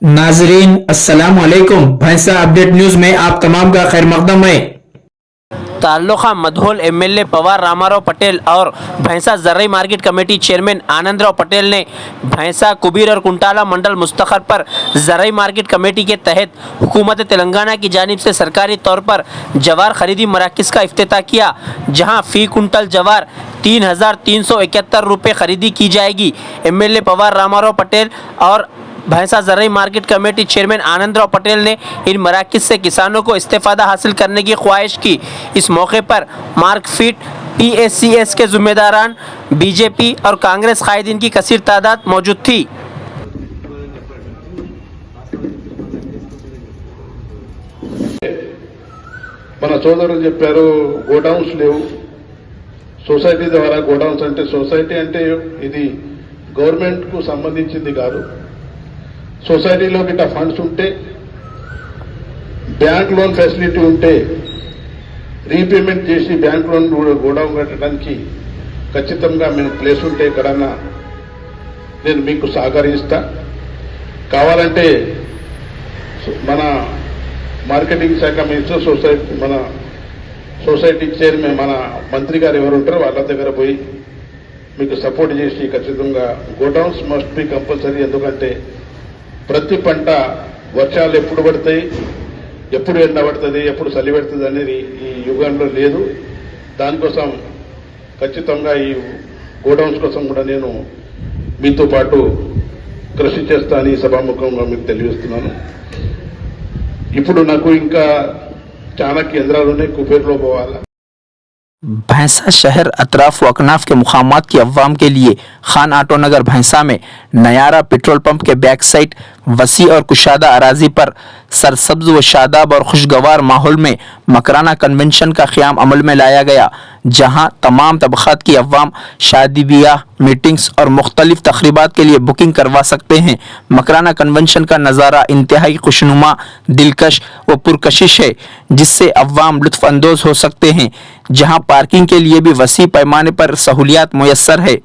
नाजरीन अस्सलाम वालेकुम। भैंसा अपडेट न्यूज में आप तमाम का खैर मकदम है। ताल्लुका मधोल एमएलए पवार रामाराव पटेल और भैंसा जर्री market committee chairman Anandrao Patel ने भैंसा कुबीर और कुंटाला मंडल मुस्तखर पर जर्री मार्केट कमेटी के तहत हुकूमत तेलंगाना की जानिब से सरकारी तौर पर जवार खरीदी मराकज़ का इफ्तिताह किया, जहां फ़ी कुंटल जवार 3,371 रुपये खरीदी की जाएगी। एमएलए पवार रामाराव पटेल और भैंसा जर्री market committee chairman Anandrao Patel ने इन मराकज़ से किसानों को इस्तेफ़ादा हासिल करने की ख्वाहिश की। इस मौके पर मार्कफीट PACS के ज़िम्मेदारान, बीजेपी और कांग्रेस कायदीन की कसीर तादाद मौजूद थी। మన సోదరులు చెప్పారు గోడౌన్స్ లేవు, సొసైటీ ద్వారా గోడౌన్స్ అంటే సొసైటీ అంటే ఇది గవర్నమెంట్ కు సంబంధించింది కాదు. సొసైటీలో గిట్ట ఫండ్స్ ఉంటే, బ్యాంక్ లోన్ ఫెసిలిటీ ఉంటే రీపేమెంట్ చేసి బ్యాంక్ లోన్ గోడౌన్ కట్టడానికి ఖచ్చితంగా మేము ప్లేస్ ఉంటే ఎక్కడన్నా నేను మీకు సహకరిస్తా. కావాలంటే మన మార్కెటింగ్ శాఖ మినిస్టర్, మన సొసైటీ చైర్మన్, మన మంత్రి గారు ఎవరు ఉంటారో వాళ్ళ దగ్గర పోయి మీకు సపోర్ట్ చేసి ఖచ్చితంగా గోడౌన్స్ మస్ట్ బి కంపల్సరీ. ఎందుకంటే ప్రతి పంట వర్షాలు ఎప్పుడు పడతాయి, ఎప్పుడు ఎండ పడుతుంది, ఎప్పుడు చలి పెడుతుంది అనేది ఈ యుగంలో లేదు. దానికోసం ఖచ్చితంగా ఈ గోడౌన్స్ కోసం కూడా నేను మీతో పాటు కృషి చేస్తానని సభాముఖంగా మీకు తెలియజేస్తున్నాను. ఇప్పుడు నాకు ఇంకా చాలా కేంద్రాలు ఉన్నాయి, కుబేర్లో పోవాలా. भैंसा शहर अतराफ व अकनाफ के मुकामात की अवाम के लिए खान आटो नगर भैंसा में नयारा पेट्रोल पंप के बैक साइड वसी और कुशादा अराजी पर सरसब्ज व शादाब और खुशगवार माहौल में मकराना कन्वेंशन का क़याम अमल में लाया गया, जहां तमाम तबक़ात की अवाम शादी ब्याह, मीटिंग्स और मुख्तलिफ तक़रीबात के लिए बुकिंग करवा सकते हैं। मकराना कन्वेंशन का नज़ारा इंतहाई खुशनुमा, दिलकश व पुरकशिश है, जिससे अवाम लुत्फ़ अंदोज़ हो सकते हैं, जहां पार्किंग के लिए भी वसी पैमाने पर सहूलियात मुयस्सर है।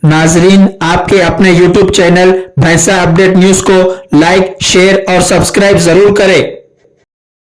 नाजरीन आपके अपने YouTube चैनल भैंसा अपडेट न्यूज को लाइक, शेयर और सब्सक्राइब जरूर करें।